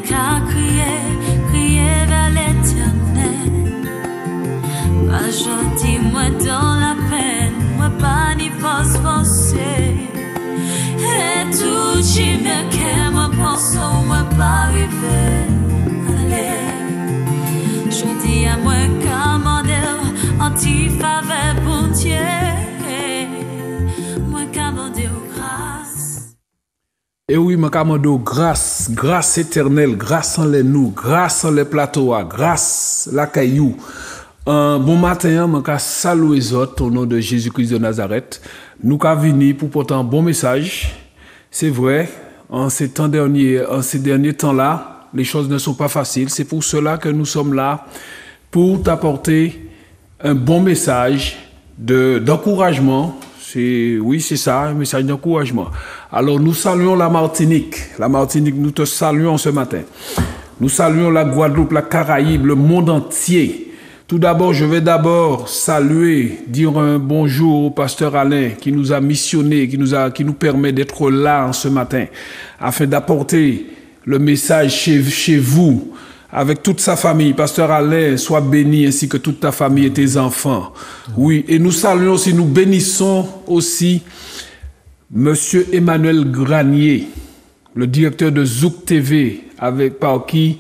qu'à crier vers l'éternel. Aujourd'hui, moi dans la peine, moi pas ni force forcée. Et tout qui me qu'est, moi pense, moi pas arriver. Allez, je dis à moi commander, anti-faveur pour Dieu. Moi commander grâce. Et oui, moi commander grâce, grâce éternelle, grâce en les nous, grâce en les plateaux, grâce la caillou. Bon matin, je salue les autres au nom de Jésus-Christ de Nazareth. Nous sommes venus pour porter un bon message. C'est vrai, en ces derniers temps-là, les choses ne sont pas faciles. C'est pour cela que nous sommes là, pour t'apporter un bon message d'encouragement. Oui, c'est ça, un message d'encouragement. Alors, nous saluons la Martinique. La Martinique, nous te saluons ce matin. Nous saluons la Guadeloupe, la Caraïbe, le monde entier. Tout d'abord, je vais saluer, dire un bonjour au pasteur Alain qui nous a missionné, qui nous permet d'être là ce matin, afin d'apporter le message chez vous, avec toute sa famille. Pasteur Alain, sois béni ainsi que toute ta famille et tes enfants. Oui, et nous saluons aussi, nous bénissons aussi Monsieur Emmanuel Granier, le directeur de Zouk TV, par qui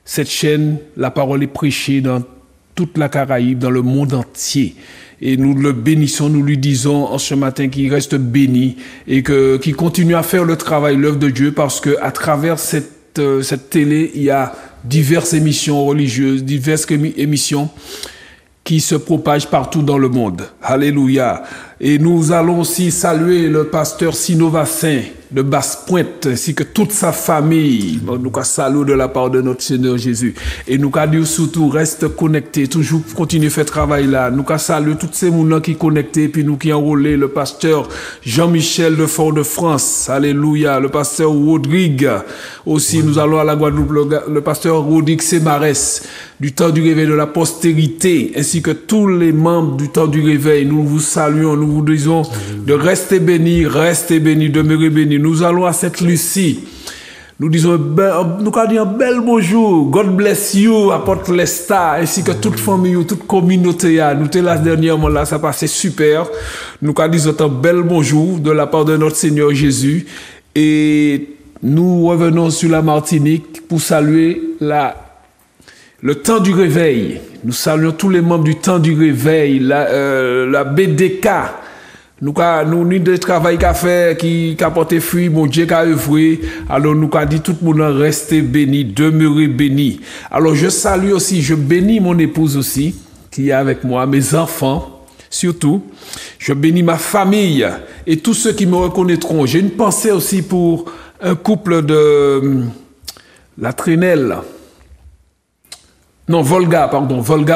cette chaîne, la parole est prêchée dans toute la Caraïbe, dans le monde entier. Et nous le bénissons, nous lui disons en ce matin qu'il reste béni et qu'il continue à faire le travail, l'œuvre de Dieu, parce que à travers cette télé, il y a diverses émissions religieuses, diverses émissions qui se propagent partout dans le monde. Alléluia. Et nous allons aussi saluer le pasteur Sinovassin de Basse-Pointe, ainsi que toute sa famille. Nous saluons de la part de notre Seigneur Jésus. Et nous dire surtout, reste connecté, toujours continuer à faire travail là. Nous saluons tous ces gens qui sont connectés, puis nous qui enrôlés, le pasteur Jean-Michel de Fort-de-France. Alléluia. Le pasteur Rodrigue. Aussi, nous allons à la Guadeloupe, le pasteur Rodrigue Semarès, du temps du réveil de la postérité, ainsi que tous les membres du temps du réveil. Nous vous saluons, nous vous disons de rester bénis, demeurer bénis. Nous allons à Sainte-Lucie. Nous disons, nous disons un bel bonjour, God bless you, apporte les stars, ainsi que toute famille, toute communauté. Nous étions là dernièrement, là, ça passait super. Nous disons un bel bonjour de la part de notre Seigneur Jésus. Et nous revenons sur la Martinique pour saluer le temps du réveil. Nous saluons tous les membres du temps du réveil, la BDK. Nous avons des travail qu'a fait, qui a porté fruit, mon Dieu qui a œuvré. Alors nous avons dit tout le monde restez béni, demeurez béni. Alors je salue aussi, je bénis mon épouse aussi, qui est avec moi, mes enfants, surtout. Je bénis ma famille et tous ceux qui me reconnaîtront. J'ai une pensée aussi pour un couple de la Trénelle. Non, Volga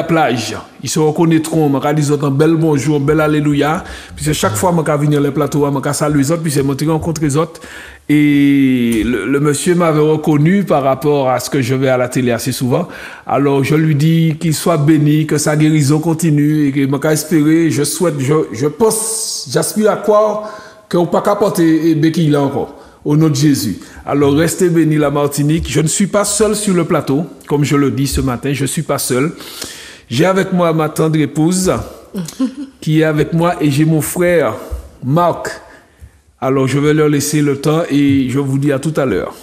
Plage. Ils se reconnaîtront, je dis un bel bonjour, un bel alléluia. Puis chaque fois que je viens sur les plateaux, je salue les autres, puis je rencontre les autres. Et le monsieur m'avait reconnu par rapport à ce que je vais à la télé assez souvent. Alors je lui dis qu'il soit béni, que sa guérison continue, et que je espérer, je pense, j'aspire à croire qu'on ne peut pas porter béquille là encore. Au nom de Jésus. Alors, restez bénis la Martinique. Je ne suis pas seul sur le plateau, comme je le dis ce matin, je ne suis pas seul. J'ai avec moi ma tendre épouse qui est avec moi et j'ai mon frère Marc. Alors, je vais leur laisser le temps et je vous dis à tout à l'heure.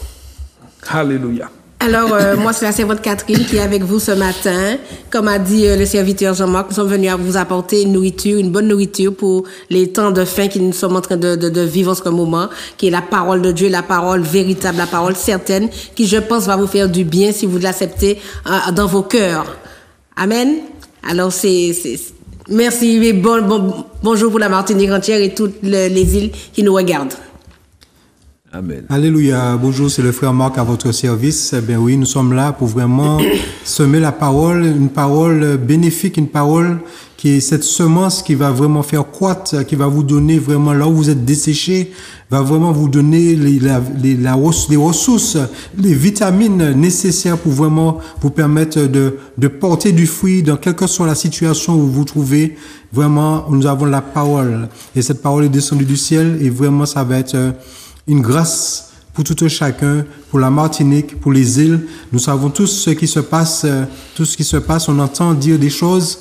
Alléluia. Alors, moi, c'est la servante Catherine qui est avec vous ce matin. Comme a dit le serviteur Jean-Marc, nous sommes venus à vous apporter une nourriture, une bonne nourriture pour les temps de faim que nous sommes en train de vivre en ce moment, qui est la parole de Dieu, la parole véritable, la parole certaine, qui, je pense, va vous faire du bien si vous l'acceptez dans vos cœurs. Amen. Alors, merci et bonjour pour la Martinique entière et toutes les îles qui nous regardent. Amen. Alléluia. Bonjour, c'est le frère Marc à votre service. Eh bien oui, nous sommes là pour vraiment semer la parole, une parole bénéfique, une parole qui est cette semence qui va vraiment faire croître, qui va vous donner vraiment là où vous êtes desséché, va vraiment vous donner les ressources, les vitamines nécessaires pour vraiment vous permettre de porter du fruit dans quelle que soit la situation où vous vous trouvez. Vraiment, nous avons la parole et cette parole est descendue du ciel et vraiment ça va être une grâce pour tout un chacun, pour la Martinique, pour les îles. Nous savons tous ce qui se passe, on entend dire des choses,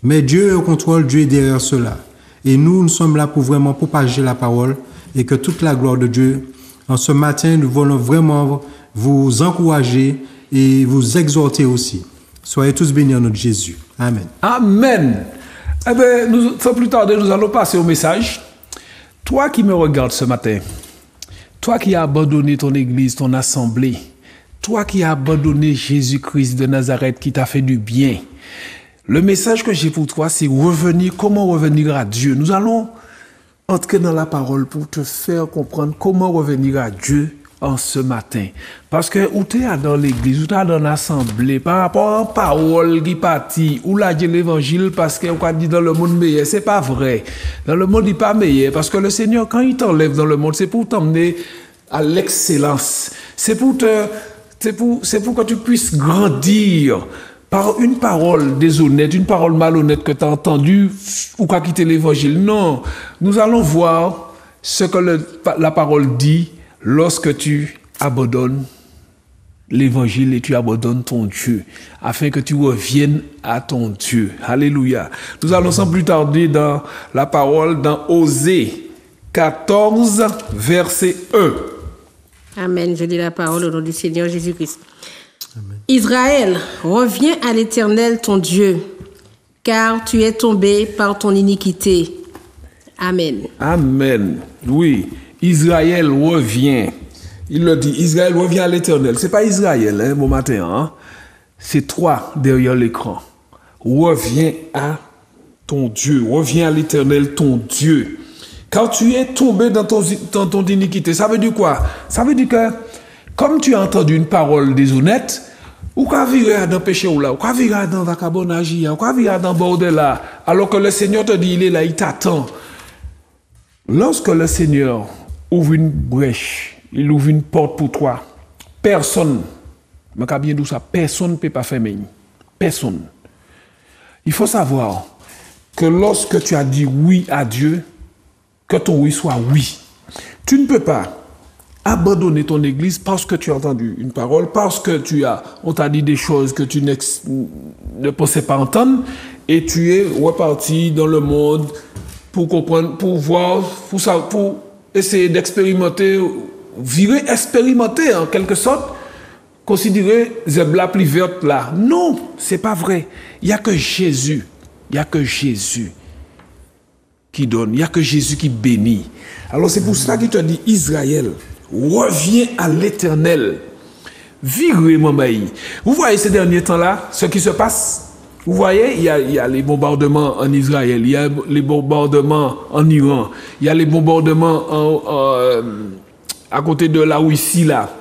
mais Dieu est au contrôle, Dieu est derrière cela. Et nous sommes là pour vraiment propager la parole et que toute la gloire de Dieu. En ce matin, nous voulons vraiment vous encourager et vous exhorter aussi. Soyez tous bénis en notre Jésus. Amen. Amen. Eh bien, sans plus tarder, nous allons passer au message. Toi qui me regardes ce matin, toi qui as abandonné ton église, ton assemblée, toi qui as abandonné Jésus-Christ de Nazareth qui t'a fait du bien, le message que j'ai pour toi, c'est comment revenir à Dieu. Nous allons entrer dans la parole pour te faire comprendre comment revenir à Dieu en ce matin. Parce que où tu es dans l'église, où tu es dans l'assemblée, par rapport à la parole qui partit, ou là, l'évangile, parce qu'on a dit dans le monde meilleur, c'est pas vrai. Dans le monde, il n'est pas meilleur. Parce que le Seigneur, quand il t'enlève dans le monde, c'est pour t'emmener à l'excellence. C'est pour que tu puisses grandir par une parole déshonnête, une parole malhonnête que tu as entendue, ou qu'à quitter l'évangile. Non, nous allons voir ce que la parole dit lorsque tu abandonnes l'évangile et tu abandonnes ton Dieu, afin que tu reviennes à ton Dieu. Alléluia. Nous allons sans plus tarder dans la parole, dans Osée 14, verset 1. Amen. Je lis la parole au nom du Seigneur Jésus-Christ. Amen. Israël, reviens à l'Éternel ton Dieu, car tu es tombé par ton iniquité. Amen. Amen. Oui, Israël revient. Il le dit, Israël revient à l'Éternel. C'est pas Israël, hein, bon matin, hein? C'est toi derrière l'écran. Reviens à ton Dieu, reviens à l'Éternel ton Dieu. Car tu es tombé dans ton iniquité. Ça veut dire quoi? Ça veut dire que, comme tu as entendu une parole déshonnête, ou qu'à virer dans le péché ou là, ou qu'à virer dans le vagabondage, ou qu'à virer dans le bordel là, alors que le Seigneur te dit, il est là, il t'attend. Lorsque le Seigneur ouvre une brèche, il ouvre une porte pour toi, personne, mais quand bien dit ça, personne ne peut pas fermer. Personne. Il faut savoir que lorsque tu as dit oui à Dieu, que ton oui soit oui. Tu ne peux pas abandonner ton église parce que tu as entendu une parole, parce que on t'a dit des choses que tu ne pensais pas entendre, et tu es reparti dans le monde pour comprendre, pour voir, pour essayer d'expérimenter, expérimenter en quelque sorte, considérer la plus verte là. Non, c'est pas vrai. Il n'y a que Jésus. Il n'y a que Jésus qui donne. Il n'y a que Jésus qui bénit. Alors c'est pour cela qu'il te dit, Israël, reviens à l'Éternel. Virez mon maïs. Vous voyez ces derniers temps-là, ce qui se passe? Vous voyez, il y a les bombardements en Israël, il y a les bombardements en Iran, il y a les bombardements à côté de la Russie, là.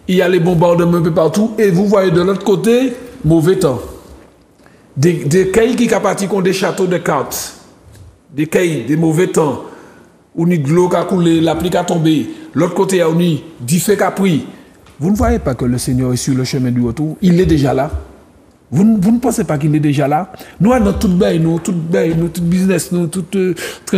Il y a les bombardements un peu partout. Et vous voyez de l'autre côté, mauvais temps. Des cailles qui partent ont des châteaux de cartes. Des cailles, des mauvais temps. Où ni de l'eau qui a coulé, la pluie qui a tombé. L'autre côté, il y a du feu qui a pris. Vous ne voyez pas que le Seigneur est sur le chemin du retour? Il est déjà là. Vous ne pensez pas qu'il est déjà là? Nous, dans tout bail, tout business, tout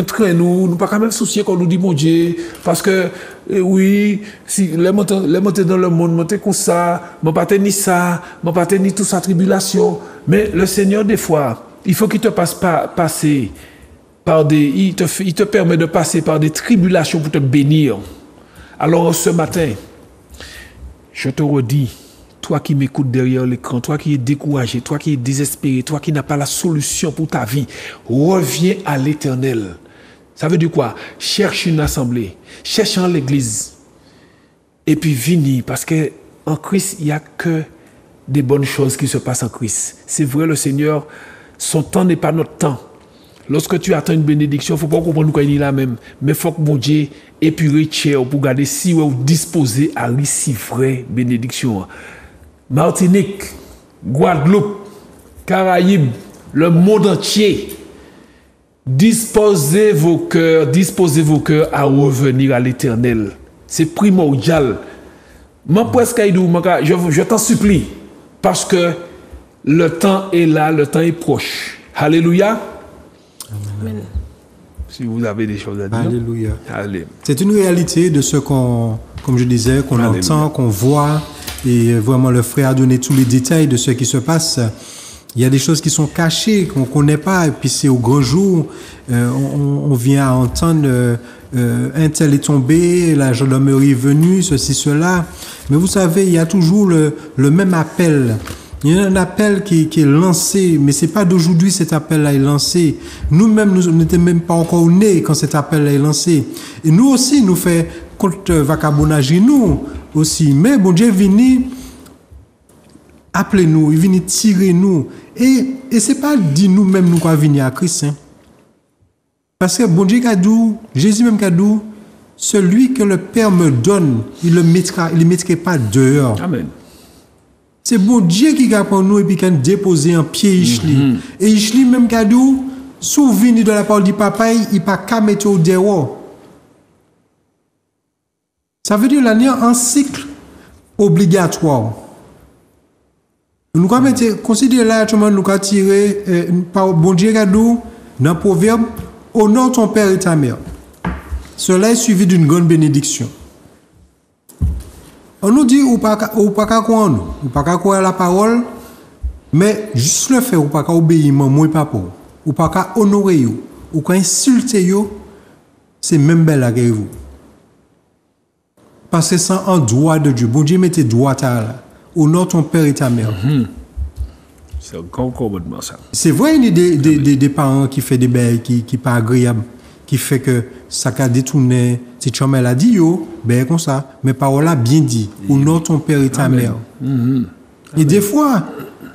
train, nous pas quand même soucier qu'on nous dit, mon Dieu, parce que, oui, si, les montées dans le monde, monter comme ça, mon pas ni ça, mon pas ni toute sa tribulation. Mais le Seigneur, des fois, il faut qu'il te passer par il te permet de passer par des tribulations pour te bénir. Alors, ce matin, je te redis, toi qui m'écoutes derrière l'écran, toi qui es découragé, toi qui es désespéré, toi qui n'as pas la solution pour ta vie, reviens à l'Éternel. Ça veut dire quoi? Cherche une assemblée, cherche en l'église, et puis viens, parce que en Christ, il n'y a que des bonnes choses qui se passent en Christ. C'est vrai, le Seigneur, son temps n'est pas notre temps. Lorsque tu attends une bénédiction, il ne faut pas comprendre qu'il est là même, mais il faut que mon Dieu épure pour garder si vous disposez à recevoir bénédiction. Martinique, Guadeloupe, Caraïbes, le monde entier, disposez vos cœurs à revenir à l'Éternel. C'est primordial. Je t'en supplie, parce que le temps est là, le temps est proche. Alléluia. Amen. Si vous avez des choses à dire. Alléluia. Allez. C'est une réalité de ce qu'on comme je disais, qu'on entend, qu'on voit. Et vraiment, le frère a donné tous les détails de ce qui se passe. Il y a des choses qui sont cachées, qu'on ne connaît pas. Et puis c'est au grand jour, on vient à entendre un tel est tombé, la gendarmerie est venue, ceci, cela. Mais vous savez, il y a toujours le même appel. Il y a un appel qui est lancé, mais c'est pas d'aujourd'hui cet appel-là est lancé. Nous-mêmes, nous n'étions même pas encore nés quand cet appel-là est lancé. Et nous aussi, nous fait contre vacabonage, nous aussi. Mais bon Dieu vient appeler nous, il vient tirer nous. Et c'est pas dit nous-mêmes nous qu'on venir à Christ. Hein. Parce que bon Dieu cadeau, Jésus même cadeau, celui que le Père me donne, il le mettra pas dehors. Amen. C'est bon Dieu qui a pour nous et puis qui a déposé un pied Ishli. Et Ishli même cadeau, souvenir de la parole du papa, il pas qu'à mettre au dehors. Ça veut dire qu'il y a un cycle obligatoire. Nous avons considéré là, nous avons tiré par bon Dieu cadeau dans le proverbe, honore ton père et ta mère. Cela est suivi d'une grande bénédiction. On nous dit ou pas croire nous, ou pas croire la parole, mais juste le fait ou pas obéir maman et papa, ou pas honorer yo, ou pas insulter yo, c'est même belle à vous. Parce que c'est un droit de Dieu. Bon Dieu mettez droit à là. Honore ton père et ta mère. C'est un grand commandement ça. C'est vrai il y a des parents qui font des bails qui pas agréables, qui fait que ça a détourné. Si tu m'as dit yo, ben comme ça, mais parole là bien dit. Honore ton père et ta mère. Et des fois,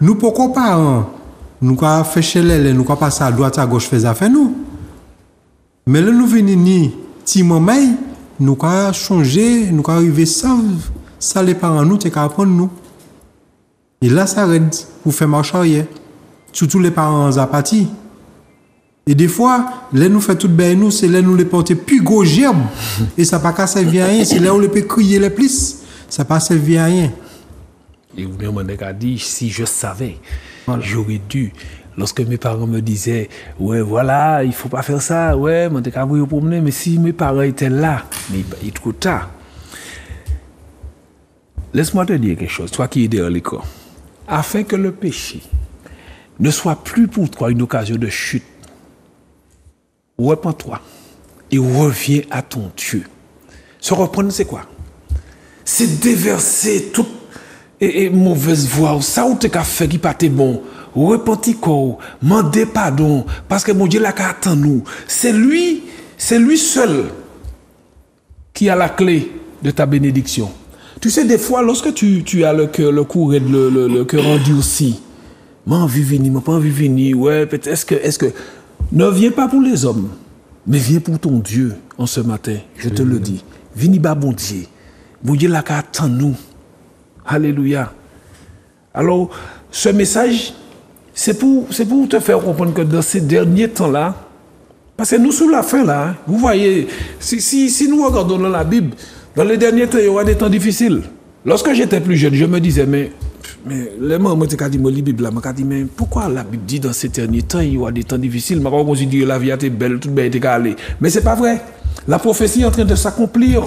nous pourquoi parents, nous quoi fait chez les, nous quoi passer à droite à gauche faire affaire nous. Mais là nous venons ni ti maman, nous quoi changer, nous quoi arriver ça les parents nous t'es qu'à apprendre nous. Et là ça aide pour faire marche arrière. Surtout les parents apathie. Et des fois, là nous fait tout bien nous, c'est là nous les porter plus gros gerbe et ça pas servir à rien, c'est là où les peut crier les plus, ça pas servir à rien. Et vous me avez dit si je savais, j'aurais dû. Lorsque mes parents me disaient ouais voilà, il faut pas faire ça, ouais, moi t'es qu'à vous promener, mais si mes parents étaient là, mais il est trop tard. Laisse-moi te dire quelque chose, toi qui es derrière l'écran, afin que le péché ne soit plus pour toi une occasion de chute. Repends-toi et reviens à ton Dieu. Se reprendre, c'est quoi? C'est déverser toute mauvaise voix. Ça ou t'es qu'à faire qui pas t'es bon. Repentis-toi, mandez pardon, parce que mon Dieu l'a qu'à attendre nous. C'est lui seul qui a la clé de ta bénédiction. Tu sais, des fois, lorsque tu as le cœur, le cœur endurci, m'as envie de venir, m'as pas envie de venir, ouais, peut-être, est-ce que, ne viens pas pour les hommes, mais viens pour ton Dieu en ce matin, je te le dis. Viens bas, bon Dieu. Bon Dieu l'a qu'à attendre nous. Alléluia. Alors, ce message, c'est pour te faire comprendre que dans ces derniers temps-là, parce que nous, sous la fin, là, vous voyez, si nous regardons dans la Bible, dans les derniers temps, il y aura des temps difficiles. Lorsque j'étais plus jeune, je me disais, mais les mamans m'ont dit, moi, la Bible, là, m'ont dit, mais pourquoi la Bible dit dans ces derniers temps, il y aura des temps difficiles? Ma maman dit, la vie était belle, toute belle était calée. Mais c'est pas vrai. La prophétie est en train de s'accomplir.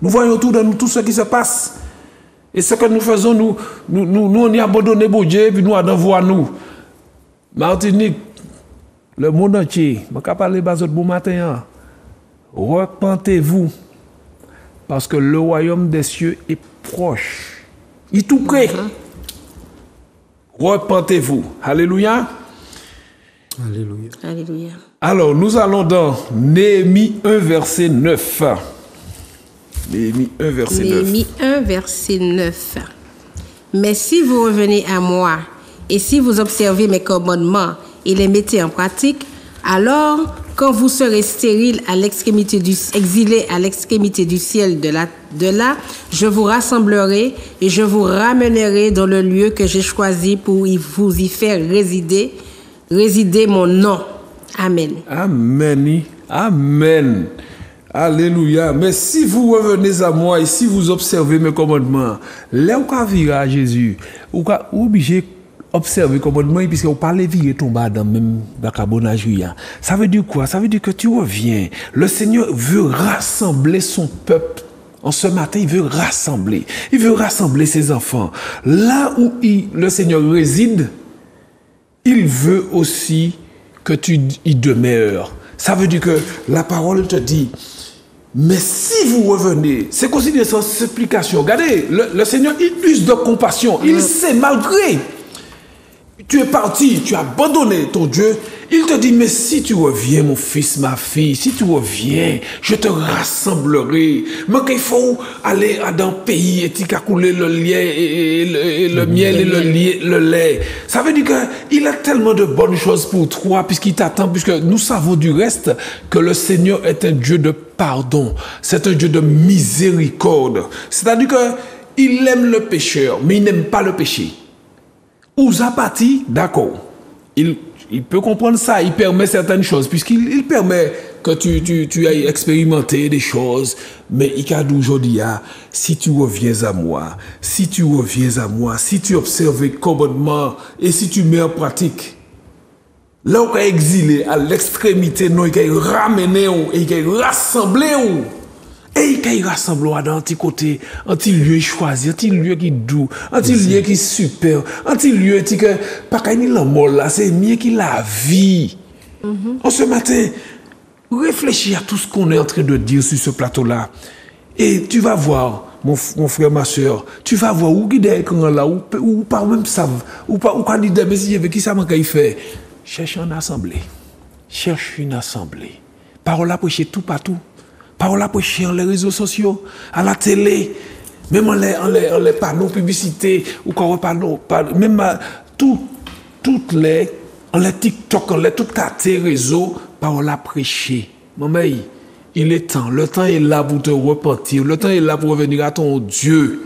Nous voyons autour de nous tout ce qui se passe. Et ce que nous faisons, nous on y abandonné pour Dieu, puis nous allons voir nous. Martinique, le monde entier, je ne vais pas parler de bon matin. Repentez-vous, parce que le royaume des cieux est proche. Il est tout près. Repentez-vous. Alléluia. Alléluia. Alléluia. Alors, nous allons dans Néhémie 1, verset 9. Néhémie 1, verset 9. Néhémie 1, verset 9. Mais si vous revenez à moi, et si vous observez mes commandements et les mettez en pratique, alors, quand vous serez stériles exilés à l'extrémité du ciel de là, je vous rassemblerai et je vous ramènerai dans le lieu que j'ai choisi pour vous y faire résider mon nom. Amen. Amen. Amen. Alléluia. Mais si vous revenez à moi et si vous observez mes commandements, là où vous virez à Jésus, vous êtes obligé observer commandement puisque vous parlez virer ton bas dans même vacabonage. Ça veut dire quoi? Ça veut dire que tu reviens. Le Seigneur veut rassembler son peuple En ce matin, il veut rassembler. Il veut rassembler ses enfants. Là où le Seigneur réside, il veut aussi que tu y demeures. Ça veut dire que la parole te dit, mais si vous revenez, c'est considéré sans explication. Regardez, le Seigneur, il use de compassion. Il sait, malgré tu es parti, tu as abandonné ton Dieu, il te dit, mais si tu reviens, mon fils, ma fille, si tu reviens, je te rassemblerai. Mais qu'il faut aller dans le pays et tu as coulé le lait et le miel et le lait. Ça veut dire qu'il a tellement de bonnes choses pour toi, puisqu'il t'attend, puisque nous savons du reste que le Seigneur est un Dieu de pardon. C'est un Dieu de miséricorde. C'est-à-dire qu'il aime le pécheur, mais il n'aime pas le péché. Ouzapati, d'accord. Il peut comprendre ça, il permet certaines choses, puisqu'il permet que tu ailles expérimenter des choses, mais il a dit aujourd'hui, si tu reviens à moi, si tu observes les commandements et si tu mets en pratique, là où tu es exilé à l'extrémité, non, il a ramené et il a rassemblé. Et il rassemble dans un petit côté, un petit lieu choisi, un petit lieu qui est doux, un petit lieu qui est super, un petit lieu qui est pas qu'il la mort là, c'est mieux qu'il la vie. En ce matin, réfléchis à tout ce qu'on est en train de dire sur ce plateau-là. Et tu vas voir, mon frère, ma soeur, tu vas voir où il est l'écran là, ou pas même savent, ou quand il dit, mais si avec qui ça m'a fait. Cherche une assemblée. Cherche une assemblée. Parole à prêcher tout partout. Parole à prêcher sur les réseaux sociaux, à la télé, même en les panneaux publicités, ou quand on parle, même toutes les TikTok, toutes les réseaux, parole à prêcher. Maman, il est temps. Le temps est là pour te repentir. Le temps est là pour revenir à ton Dieu.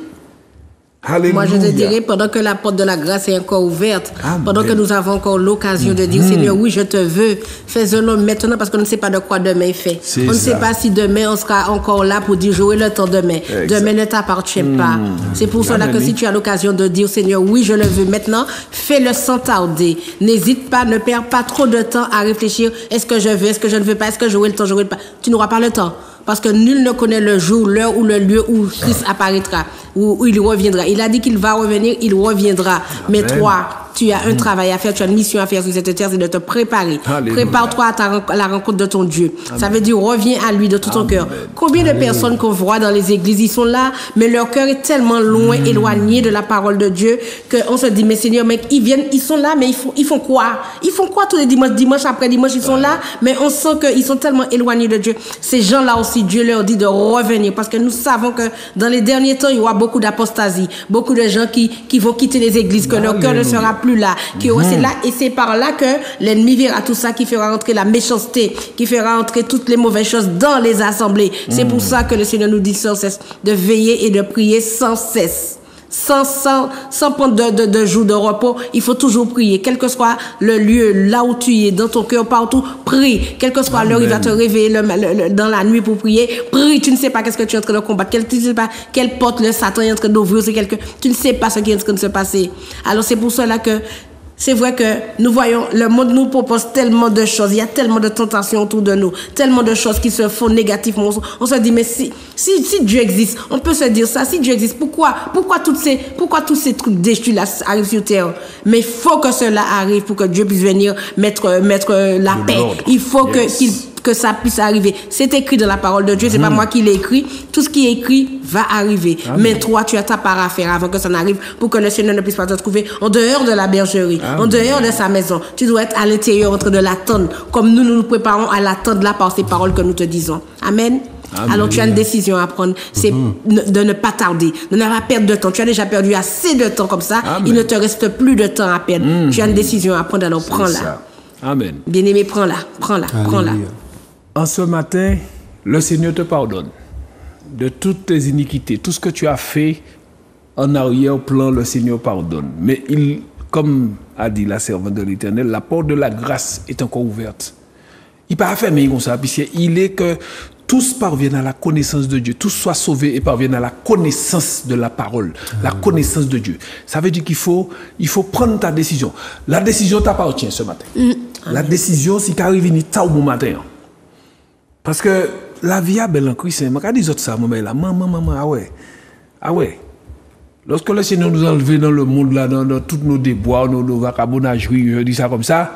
Alléluia. Moi, je te dirais, pendant que la porte de la grâce est encore ouverte, Amen. Pendant que nous avons encore l'occasion de dire, Seigneur, oui, je te veux, fais-le maintenant, parce qu'on ne sait pas de quoi demain fait. On ne sait pas si demain, on sera encore là pour dire, jouer le temps demain. Exact. Demain ne t'appartient pas. C'est pour cela que si tu as l'occasion de dire, Seigneur, oui, je le veux maintenant, fais-le sans tarder. N'hésite pas, ne perds pas trop de temps à réfléchir, est-ce que je veux, est-ce que je ne veux pas, est-ce que j'aurai le temps, j'aurai le pas. Tu n'auras pas le temps. Parce que nul ne connaît le jour, l'heure ou le lieu où Christ apparaîtra, où il reviendra. Il a dit qu'il va revenir, il reviendra. Amen. Mais toi, tu as un travail à faire, tu as une mission à faire sur cette terre, c'est de te préparer. Alléluia. Prépare-toi à la rencontre de ton Dieu. Amen. Ça veut dire, reviens à lui de tout ton cœur. Combien de personnes qu'on voit dans les églises, ils sont là, mais leur cœur est tellement loin, éloigné de la parole de Dieu, qu'on se dit, mais Seigneur, mec, ils viennent, ils sont là, mais ils font quoi? Ils font quoi tous les dimanches, dimanche après dimanche, ils sont là, mais on sent qu'ils sont tellement éloignés de Dieu. Ces gens-là aussi, Dieu leur dit de revenir, parce que nous savons que dans les derniers temps, il y aura beaucoup d'apostasie, beaucoup de gens qui vont quitter les églises, que leur cœur ne sera plus là, c'est là, et c'est par là que l'ennemi verra tout ça, qui fera entrer la méchanceté, qui fera entrer toutes les mauvaises choses dans les assemblées. C'est pour ça que le Seigneur nous dit sans cesse de veiller et de prier sans cesse. Sans prendre de jours de repos, il faut toujours prier. Quel que soit le lieu, là où tu es, dans ton cœur, partout, prie. Quelle que soit l'heure, il va te réveiller dans la nuit pour prier. Prie, tu ne sais pas qu'est-ce que tu es en train de combattre. Tu ne sais pas quelle porte le Satan est en train d'ouvrir. Tu ne sais pas ce qui est en train de se passer. Alors c'est pour cela que c'est vrai que nous voyons, le monde nous propose tellement de choses, il y a tellement de tentations autour de nous, tellement de choses qui se font négativement. On se dit, mais si Dieu existe, on peut se dire ça, si Dieu existe, pourquoi tous ces trucs déchus là arrivent sur terre? Mais il faut que cela arrive pour que Dieu puisse venir mettre la paix. Il faut que ça puisse arriver. C'est écrit dans la parole de Dieu, c'est pas moi qui l'ai écrit. Tout ce qui est écrit va arriver. Amen. Mais toi, tu as ta part à faire avant que ça n'arrive, pour que le Seigneur ne puisse pas te trouver en dehors de la bergerie, Amen. En dehors de sa maison. Tu dois être à l'intérieur en train de l'attendre, comme nous préparons à l'attendre là par ces paroles que nous te disons. Amen. Amen. Alors tu as une décision à prendre, c'est de ne pas tarder, de ne pas perdre de temps. Tu as déjà perdu assez de temps comme ça, Amen. Il ne te reste plus de temps à perdre. Tu as une décision à prendre, alors prends-la. Amen. Bien-aimé, prends-la. En ce matin, le Seigneur te pardonne de toutes tes iniquités. Tout ce que tu as fait en arrière-plan, le Seigneur pardonne. Mais comme a dit la servante de l'Éternel, la porte de la grâce est encore ouverte. Il ne peut pas fermer comme ça, puisqu'il est que tous parviennent à la connaissance de Dieu, tous soient sauvés et parviennent à la connaissance de la parole, la connaissance de Dieu. Ça veut dire qu'il faut prendre ta décision. La décision t'appartient ce matin. La décision, c'est qu'arrive une au bon matin. Parce que la vie est belle en Christ. Je dis ça, maman, maman, ah ouais. Lorsque le Seigneur nous a enlevés dans le monde, là, dans tous nos déboires, nos vagabondageries, je dis ça comme ça,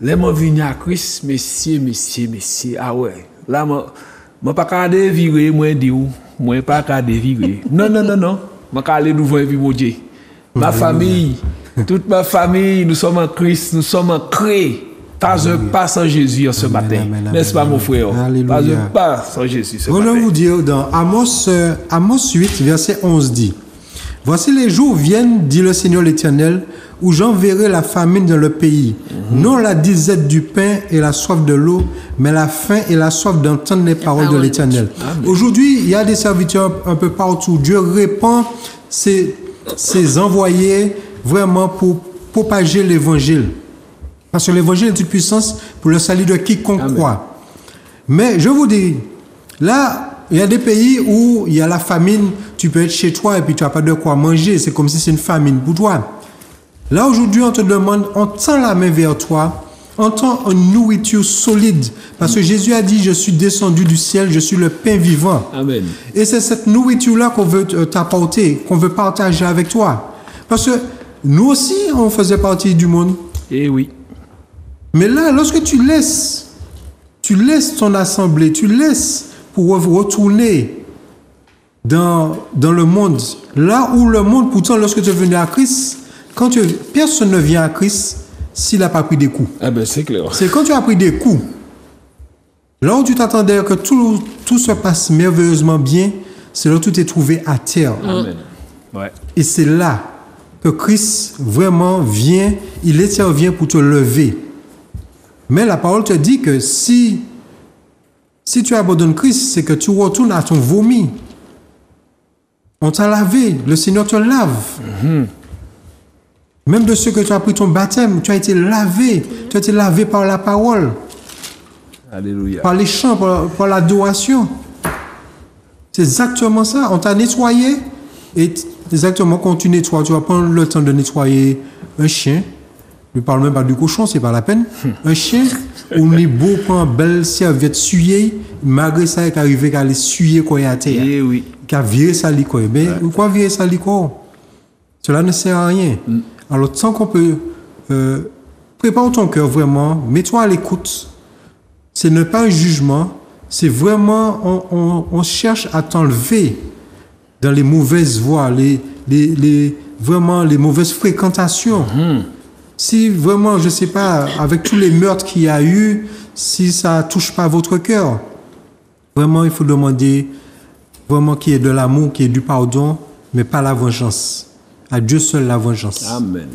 les gens viennent à Christ, messieurs, ah ouais. Là, je pas qu'à dévirer, moi pas qu'à dévirer. Non. Je vais aller devant et puis mon Dieu. Ma famille, toute ma famille, nous sommes en Christ, nous sommes en créé. Pas un pas sans Jésus ce matin. N'est-ce pas, mon frère? Pas un pas sans Jésus ce matin. Je vais vous dire dans Amos 8, verset 11 dit: Voici les jours viennent, dit le Seigneur l'Éternel, où j'enverrai la famine dans le pays. Non la disette du pain et la soif de l'eau, mais la faim et la soif d'entendre les paroles de l'Éternel. Aujourd'hui, il y a des serviteurs un peu partout. Dieu répand ses envoyés vraiment pour propager l'évangile. Parce que l'évangile est une puissance pour le salut de quiconque croit. Mais je vous dis, là, il y a des pays où il y a la famine, tu peux être chez toi et puis tu n'as pas de quoi manger. C'est comme si c'est une famine pour toi. Là, aujourd'hui, on te demande, on tend la main vers toi, on tend une nourriture solide. Parce que Jésus a dit, je suis descendu du ciel, je suis le pain vivant. Amen. Et c'est cette nourriture-là qu'on veut t'apporter, qu'on veut partager avec toi. Parce que nous aussi, on faisait partie du monde. Eh oui. Mais là, lorsque tu laisses ton assemblée, tu laisses pour retourner dans le monde, là où le monde, pourtant, lorsque tu es venu à Christ, personne ne vient à Christ s'il n'a pas pris des coups. Ah ben c'est clair. C'est quand tu as pris des coups, là où tu t'attendais que tout se passe merveilleusement bien, c'est là où tu t'es trouvé à terre. Amen. Ouais. Et c'est là que Christ vraiment vient, il intervient pour te lever. Mais la parole te dit que si tu abandonnes Christ, c'est que tu retournes à ton vomi. On t'a lavé, le Seigneur te lave. Même de ceux que tu as pris ton baptême, tu as été lavé. Tu as été lavé par la parole. Alléluia. Par les chants, par l'adoration. C'est exactement ça. On t'a nettoyé. Et exactement, quand tu nettoies, tu vas prendre le temps de nettoyer un chien. Je ne parle même pas du cochon, c'est pas la peine. Un chien, on est beau, prend une belle serviette souillée, malgré ça, il arrive à aller souiller quoi à terre. Eh oui. Qui a viré sa liqueur. Mais pourquoi virer sa liqueur? Cela ne sert à rien. Alors, tant qu'on peut, prépare ton cœur vraiment, mets-toi à l'écoute. Ce n'est pas un jugement, c'est vraiment, on cherche à t'enlever dans les mauvaises voies, vraiment les mauvaises fréquentations. Si vraiment, je ne sais pas, avec tous les meurtres qu'il y a eu, si ça ne touche pas votre cœur, vraiment, il faut demander vraiment qu'il y ait de l'amour, qu'il y ait du pardon, mais pas la vengeance. À Dieu seul la vengeance. Amen.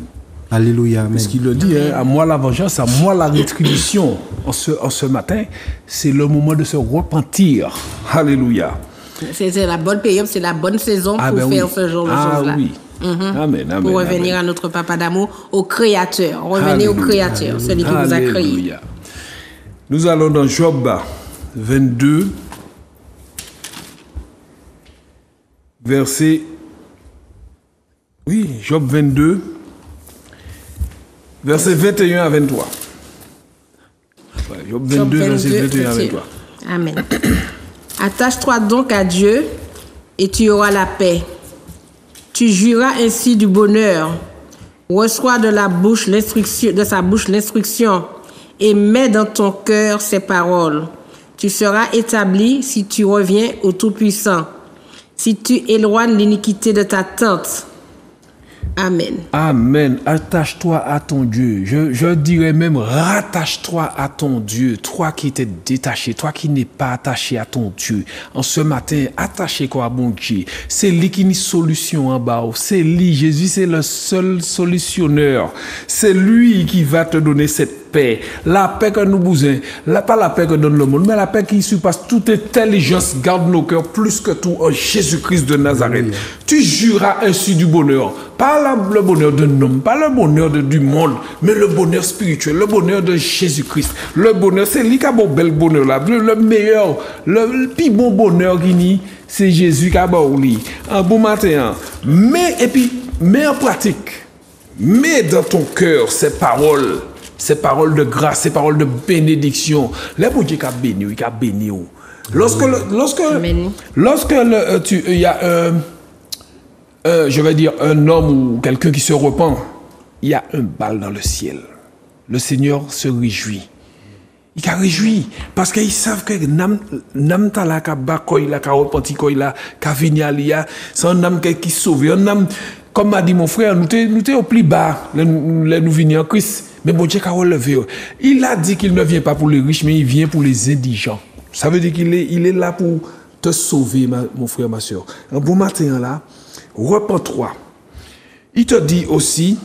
Alléluia. Amen. Parce qu'il le dit, à moi la vengeance, à moi la rétribution. En ce matin, c'est le moment de se repentir. Alléluia. C'est la bonne période, c'est la bonne saison pour faire ce genre de choses-là. Oui. Amen, amen. Pour revenir à notre Papa d'amour, au Créateur. Revenez au Créateur, celui qui vous a créé. Nous allons dans Job 22, verset... Oui, Job 22, verset 21 à 23. Job 22, verset 21 à 23. Amen. Attache-toi donc à Dieu et tu auras la paix. Tu jouiras ainsi du bonheur. Reçois de sa bouche l'instruction et mets dans ton cœur ses paroles. Tu seras établi si tu reviens au Tout-Puissant, si tu éloignes l'iniquité de ta tente. Amen. Amen. Attache-toi à ton Dieu. Je dirais même rattache-toi à ton Dieu. Toi qui t'es détaché, toi qui n'es pas attaché à ton Dieu. En ce matin, attaché-toi à mon Dieu. C'est lui qui a une solution en bas. C'est lui. Jésus, c'est le seul solutionneur. C'est lui qui va te donner cette paix. La paix que nous besoin. Pas la paix que donne le monde, mais la paix qui surpasse toute intelligence. Garde nos cœurs plus que tout en Jésus-Christ de Nazareth. Oui. Tu jureras ainsi du bonheur. Pas le bonheur d'un homme, pas le bonheur du monde, mais le bonheur spirituel, le bonheur de Jésus-Christ. Le bonheur, c'est lui qui a bon bel bonheur là. Le meilleur, le plus bon bonheur qui n'y, c'est Jésus qui a bon lui. Un bon matin. Mais en pratique, mets dans ton cœur ces paroles de grâce, ces paroles de bénédiction. Les bon Dieu qui a béni, il a béni. Lorsque il y a je vais dire un homme ou quelqu'un qui se repent, il y a un bal dans le ciel. Le Seigneur se réjouit. Il a réjoui parce qu'ils savent que nam ta la ka ba koy la ka repenti koy la ka vinialia, c'est un homme qui sauve, un homme comme m'a dit mon frère, nous t'es au plus bas, nous venons en Christ, mais bon Dieu a relevé. Il a dit qu'il ne vient pas pour les riches, mais il vient pour les indigents. Ça veut dire qu'il est là pour te sauver, mon frère, ma soeur. Un bon matin là, repens-toi. Il te dit aussi,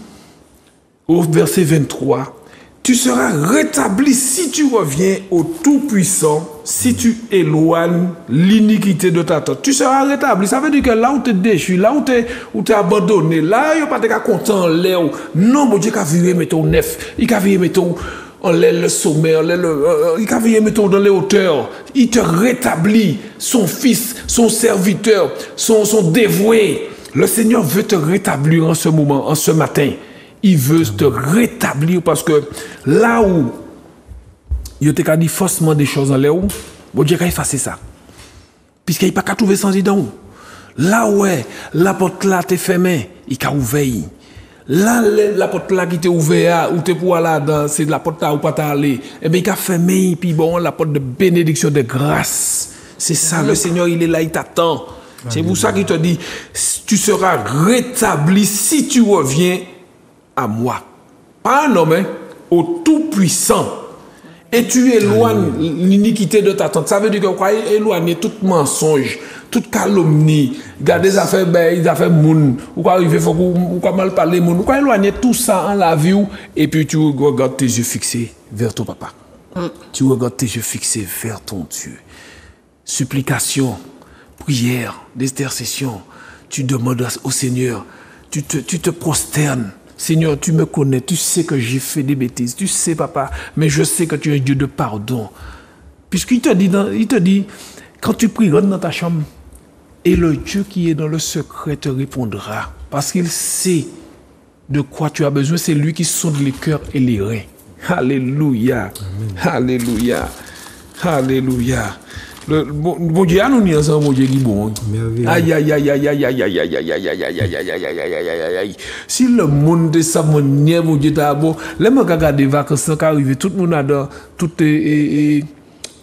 au verset 23, tu seras rétabli si tu reviens au Tout-Puissant, si tu éloignes l'iniquité de ta tante. Tu seras rétabli. Ça veut dire que là où tu es déchu, là où tu es abandonné, là où tu n'es pas content en l'air, non, mon Dieu, il a viré, mettons, neuf, il a viré, mettons, en l'air le sommet, il a viré, mettons, dans les hauteurs. Il te rétablit, son fils, son serviteur, son dévoué. Le Seigneur veut te rétablir en ce moment, en ce matin. Il veut te rétablir parce que là où il t'a dit forcément des choses en l'air, bon Dieu a effacé ça. Puisqu'il n'a pas qu'à trouver sans dedans. Là où la porte là t'est fermée, il a ouvert. Là, la porte là qui t'est ouverte, où t'es pour aller dans, c'est la porte là où pas t'aller. Eh bien, il a fermé, puis bon, la porte de bénédiction, de grâce. C'est ça, le Seigneur, il est là, il t'attend. C'est pour ça qu'il te dit, tu seras rétabli si tu reviens à moi. Pas un homme, hein, au Tout-Puissant. Et tu éloignes l'iniquité de ta tante. Ça veut dire que vous croyez éloigner tout mensonge, toute calomnie, garder des affaires belles, des affaires moun, ou quoi arriver, ou quoi mal parler moun, ou quoi éloigner tout ça en la vie, et puis tu regardes tes yeux fixés vers ton papa. Tu regardes tes yeux fixés vers ton Dieu. Supplication, prière, d'intercession. Tu demandes au Seigneur, tu te prosternes. Seigneur, tu me connais, tu sais que j'ai fait des bêtises, tu sais, papa, mais je sais que tu es un Dieu de pardon. Puisqu'il te dit, quand tu prieras dans ta chambre, et le Dieu qui est dans le secret te répondra, parce qu'il sait de quoi tu as besoin, c'est lui qui sonde les cœurs et les reins. Alléluia. Amen. Alléluia. Alléluia. Bon Dieu, nous n'y sommes, bon Dieu qui bon. Aïe, aïe, aïe, aïe, aïe, aïe, aïe, aïe, aïe, aïe, aïe, aïe, aïe, aïe, aïe, aïe, aïe. Si le monde de ça, mon Dieu, t'as bon, les gens qui regardent des vacances qui arrivent, tout le monde adore, tout est.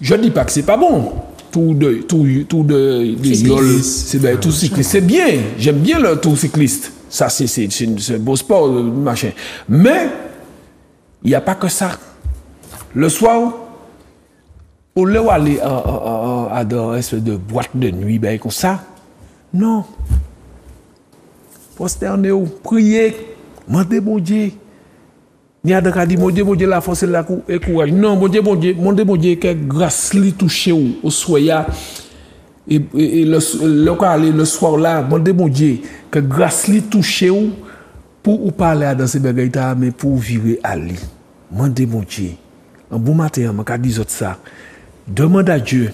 Je ne dis pas que c'est pas bon. Tout de viol, c'est tout cycliste. C'est bien, j'aime bien le tour cycliste. Ça, c'est un beau sport, machin. Mais, il n'y a pas que ça. Le soir, au lieu d'aller à une espèce de boîte de nuit, ben, comme ça, non. Prosternez-vous, priez, demandez bon Dieu. Ni a dit mon Dieu, la force et courage. Non, mon Dieu, que grâce lui touche au soya. Et le soir là, mon Dieu, que grâce lui touche pour ou parler dans ces bagailles, mais pour vivre à lui. Mon Dieu, un bon matin, je dis ça. Demande à Dieu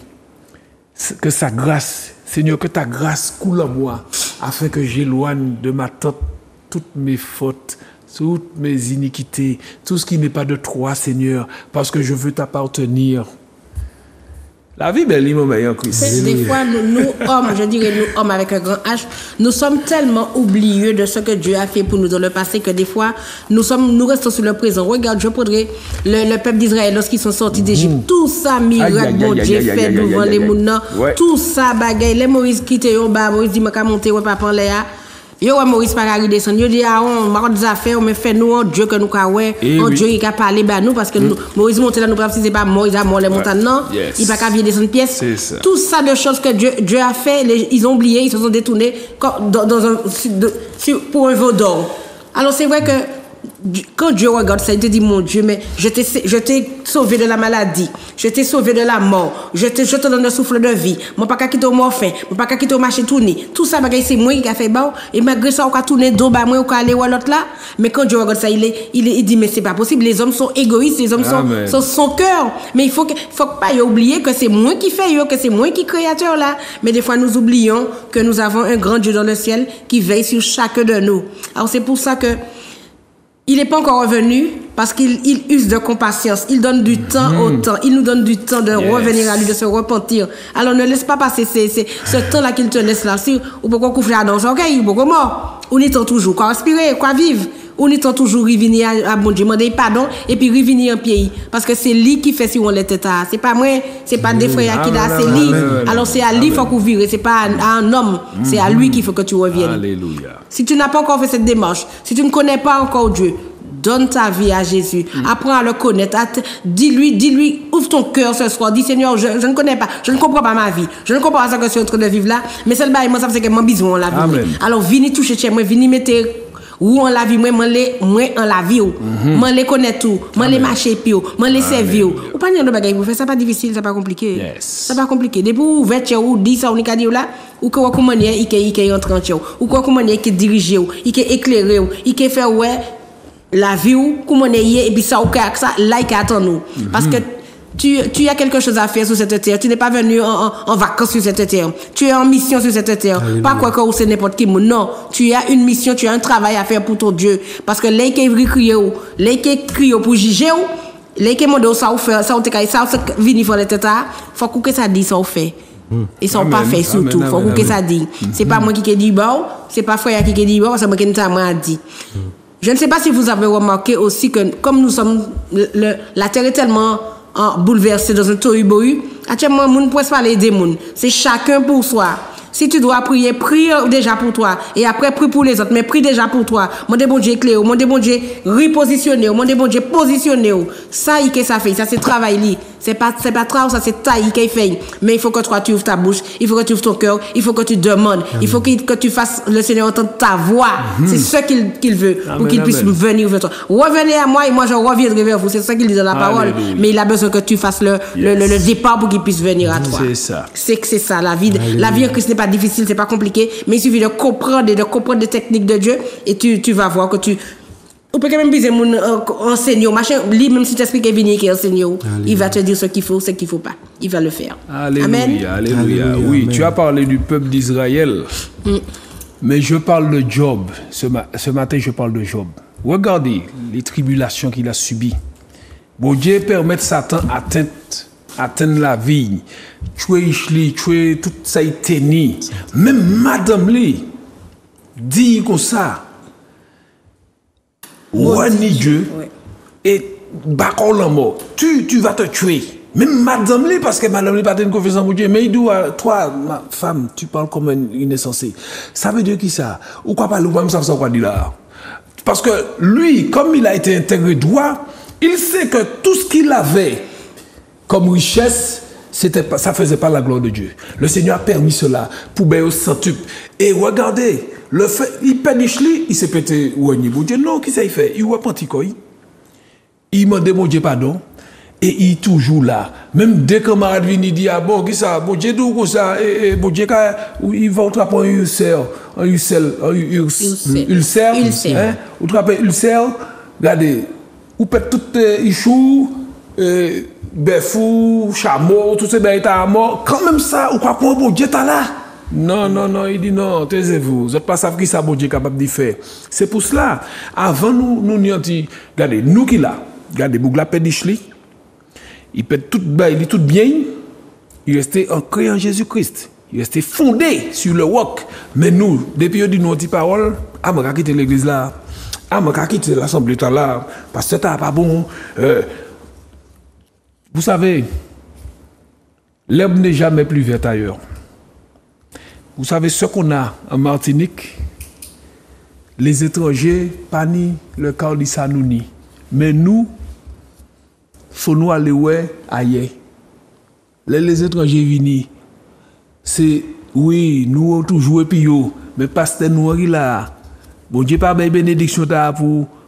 que sa grâce, Seigneur, que ta grâce coule en moi, afin que j'éloigne de ma tête toutes mes fautes, toutes mes iniquités, tout ce qui n'est pas de toi, Seigneur, parce que je veux t'appartenir. La vie, belle, en Christ. Des fois, nous hommes, je dirais nous hommes avec un grand H, nous sommes tellement oublieux de ce que Dieu a fait pour nous dans le passé que des fois, nous restons sur le présent. Regarde, je prendrai le peuple d'Israël lorsqu'ils sont sortis d'Égypte. Tout ça, miracle, bon Dieu fait devant les mounans. Tout ça, bagaille. Les Moïse quittent, Moïse dit, je vais monter, ouais, papa, Léa. Yo Maurice pas arrivé descendre yo dit on marque des affaires mais fait nous un Dieu que nous ka ouais un Dieu qui a parlé ba nous parce que Maurice monter là nous pas c'est pas Moïse à mort les montagnes non il pas qu'à venir descendre pièce tout ça de choses que Dieu a fait ils ont oublié ils se sont détournés pour un veau d'or. Alors c'est vrai que quand Dieu regarde ça, il te dit, mon Dieu, mais je t'ai sauvé de la maladie, je t'ai sauvé de la mort, je te donne le souffle de vie, je ne vais pas quitter au morphine, je ne vais pas quitter au marché tourné. Tout ça, c'est moi qui a fait bon, et malgré ça, on a tourné dos, moi, on a aller à l'autre là. Mais quand Dieu regarde ça, il dit, mais c'est pas possible, les hommes sont égoïstes, les hommes sont son cœur. Mais il faut pas oublier que c'est moi qui fais, que c'est moi qui créateur là. Mais des fois, nous oublions que nous avons un grand Dieu dans le ciel qui veille sur chacun de nous. Alors c'est pour ça que il n'est pas encore revenu, parce qu'il use de compassion, il donne du temps au temps, il nous donne du temps de revenir à lui, de se repentir. Alors ne laisse pas passer ce temps-là qu'il te laisse là. Si ou pourquoi coucher dans son cœur, ou pourquoi mort, on y tend toujours, quoi respirer, quoi vivre. On y tend toujours revenir à bon Dieu, demander pardon et puis revenir en pied. Parce que c'est lui qui fait si on l'était à. C'est pas moi, c'est pas des frères qui là, c'est lui. Alors c'est à lui qu'il faut qu'on vire, c'est pas à un homme, c'est à lui qu'il faut que tu reviennes. Alléluia. Si tu n'as pas encore fait cette démarche, si tu ne connais pas encore Dieu, donne ta vie à Jésus. Apprends à le connaître. Dis-lui, ouvre ton cœur ce soir. Dis Seigneur, je ne connais pas, je ne comprends pas ma vie. Je ne comprends pas ce que je suis en train de vivre là. Mais c'est le bail, moi, ça fait que moi, besoin la vie. Amen. Alors, venez toucher chez moi, venez mettre ou en la vie, moi, en la vie. Moi, les connaître tout. Moi, les marcher pio. Moi, les servir. Ou pas de bagaille pour faire ça, pas difficile, c'est pas compliqué. Yes. C'est pas compliqué. Depuis vous ouvrez ou 10 ça, on est dire là, ou que vous commandez, il rentre en chez ou que vous commandez, il dirige, il éclairé, il fait ouais. La vie ou comment on est et puis ça là il attend nous parce que tu as quelque chose à faire sur cette terre. Tu n'es pas venu en vacances sur cette terre. Tu es en mission sur cette terre. Alléluia. Pas quoi que c'est n'importe qui. Non, tu as une mission, tu as un travail à faire pour ton Dieu. Parce que les qui crient, les qui crient pour juger, les qui demandent ça ou faire, ça ou venir faire les têtes, faut que ça dit ça ou fait. Ils sont pas faits surtout. Faut que ça dit. C'est pas moi qui dit bon, c'est pas frère qui dit bon, c'est moi qui dit. Je ne sais pas si vous avez remarqué aussi que comme nous sommes, la terre est tellement bouleversée dans un tohu-bohu, actuellement, on ne peut pas les démons. C'est chacun pour soi. Si tu dois prier, prie déjà pour toi. Et après, prie pour les autres. Mais prie déjà pour toi. Mon bon Dieu clé, mon bon Dieu repositionné, mon bon Dieu positionné. Ça, il ça fait. Ça, c'est travail. C'est pas travail, ça, c'est taille qu'il fait. Mais il faut que toi, tu ouvres ta bouche. Il faut que tu ouvres ton cœur. Il faut que tu demandes. Il faut que tu fasses le Seigneur entendre ta voix. C'est ce qu'il veut. Pour qu'il puisse venir vers toi. Revenez à moi et moi, je reviendrai vers vous. C'est ça qu'il dit dans la parole. Mais il a besoin que tu fasses le départ pour qu'il puisse venir à toi. C'est ça. C'est ça, la vie en Christ n'est pas difficile, c'est pas compliqué, mais il suffit de comprendre les techniques de Dieu et tu vas voir que tu peux quand même biser mon enseignant, machin, lui même si tu expliques venir qui enseigne, il va te dire ce qu'il faut pas. Il va le faire. Alléluia, Amen. Alléluia. Oui, amen. Tu as parlé du peuple d'Israël. Mais je parle de Job. Ce matin, je parle de Job. Regardez les tribulations qu'il a subies. Bon Dieu permet Satan atteindre la vie, tuer tout ça y tenir. Même Madame Lee dit comme ça, renie Dieu et bacon la mort. Tu vas te tuer. Même Madame Lee, parce que Madame Lee n'a pas de confiance en mon Dieu, mais il dit, toi, ma femme, tu parles comme une insensée. Ça veut dire qui ça? Ou quoi parler, ou même ça quoi dire là? Parce que lui, comme il a été intégré droit, il sait que tout ce qu'il avait comme richesse, ça faisait pas la gloire de Dieu. Le Seigneur a permis cela pour bénéfice au centuple. Et regardez, le fait, il péniche lui, il s'est pété au niveau Dieu. Non, qu'est-ce qu'il fait? Il repenti quoi? Il m'a demandé Dieu pardon. Et il est toujours là. Même des camarades viennent, il dit, ah bon, qu'est-ce ça? Bon Dieu, d'où ça? Et bon Dieu, il va attraper un ulcère. Ulcère. Ou attraper ulcère. Regardez, ou peut tout les choux, befou, chameau, tout ce qui à mort. Quand même ça, ou quoi, bon Dieu, t'as là? Non, il dit non, taisez-vous. Vous n'êtes pas savez qui ça, bon Dieu, capable de faire. C'est pour cela, avant nous dit, regardez, nous qui là, regardez, Bougla Pédichli, il pète tout bas, il dit tout bien, il restait ancré en Jésus-Christ. Il restait fondé sur le roc. Mais nous, depuis qu'on dit nos petites paroles, on va quitter l'église là, on va quitter l'assemblée là, parce que ça n'est pas bon. Vous savez, l'herbe n'est jamais plus verte ailleurs. Vous savez ce qu'on a en Martinique, les étrangers pani le corps d'Issanouni. Mais nous, faut nous aller ailleurs. Les étrangers viennent, c'est oui, nous toujours puis yo, mais pasteur nous là. Bon Dieu pas bénédiction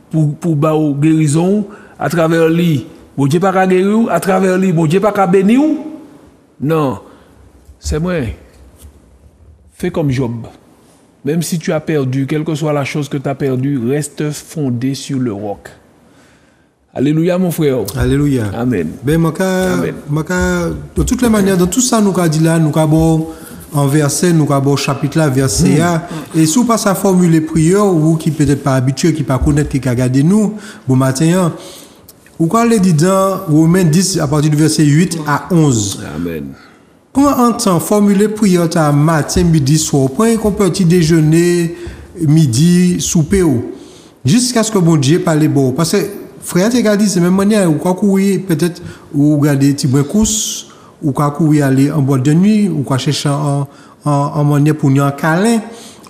pour ba guérison à travers lui. Bon Dieu pas guérir à travers lui, bon Dieu pas bénir. Non. C'est moi. Fais comme Job. Même si tu as perdu, quelle que soit la chose que tu as perdue, reste fondé sur le roc. Alléluia, mon frère. Alléluia. Amen. Ben, de toutes les manières, dans tout ça, nous avons dit là, nous avons en verset, nous avons chapitre là, verset A. Et si vous passez à formuler prière, ou qui peut-être pas habitué, qui pas connaître, qui a regardé nous, bon matin, ou quand on dit dans Romains 10, à partir du verset 8 à 11. Amen. Quand on entend formuler prière à matin, midi, soir, point qu'on petit déjeuner, midi, souper, jusqu'à ce que bon Dieu parle bon. Parce que, frère, tu dit, c'est même manière, ou quoi courir, peut-être, ou regarder petit brin course, ou quoi courir aller en boîte de nuit, ou quoi chercher en manière pour nous en câlin.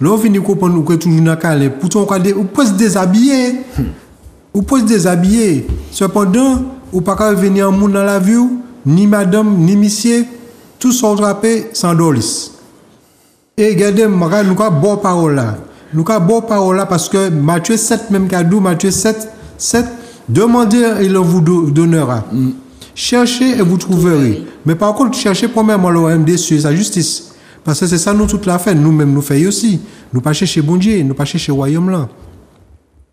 Là, on finit comprendre ou que toujours en câlin. Pourtant, on peut se déshabiller. Ou peut se déshabiller. Cependant, ou pas qu'à venir en monde dans la vie, ni madame, ni monsieur, tous sont attrapés sans dolis. Et regardez, nous avons bonne parole là. Nous avons bonne parole là parce que Matthieu 7, même cadeau, Matthieu 7, demandez et l'on vous donnera. Cherchez et vous trouverez. Mais par contre, cherchez premièrement le royaume des cieux, sa justice. Parce que c'est ça nous toute la fait. Nous-mêmes nous faisons aussi. Nous pas chercher bon Dieu, nous pas chercher le royaume là.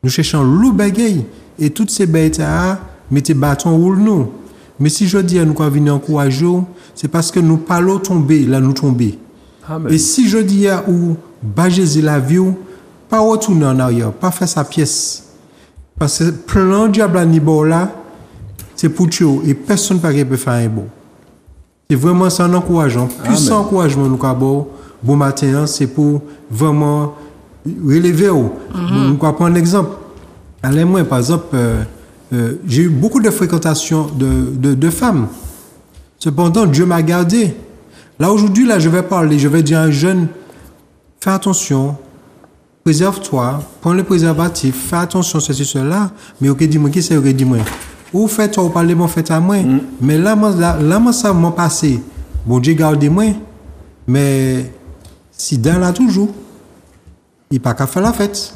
Nous cherchons l'eau bagaille. Et toutes ces bêtes là, mettez bâton roule nous. Mais si je dis à nous qu'on venir encourager, c'est parce que nous parlons tomber, là nous tomber. Amen. Et si je dis à ou Jésus la vie, pas retourner en arrière, pas faire sa pièce. Parce que plan diable à niveau là, c'est pour tuer et personne ne peut faire un bon. C'est vraiment ça un encouragement. Puissant encouragement nous avons bon matin, c'est pour vraiment relever. Nous prendre un exemple. Allez moi par exemple, j'ai eu beaucoup de fréquentation de femmes. Cependant, Dieu m'a gardé. Là aujourd'hui, là je vais parler, je vais dire à un jeune, fais attention. Préserve-toi, prends le préservatif, fais attention, c'est cela. Mais ok, dis-moi, qui c'est, ok, dis-moi. Ou faites, ou parlez-moi, faites à moi. Mais là, ça m'a passé. Bon Dieu, gardez-moi. Mais, si dans là toujours, il n'y a pas qu'à faire la fête.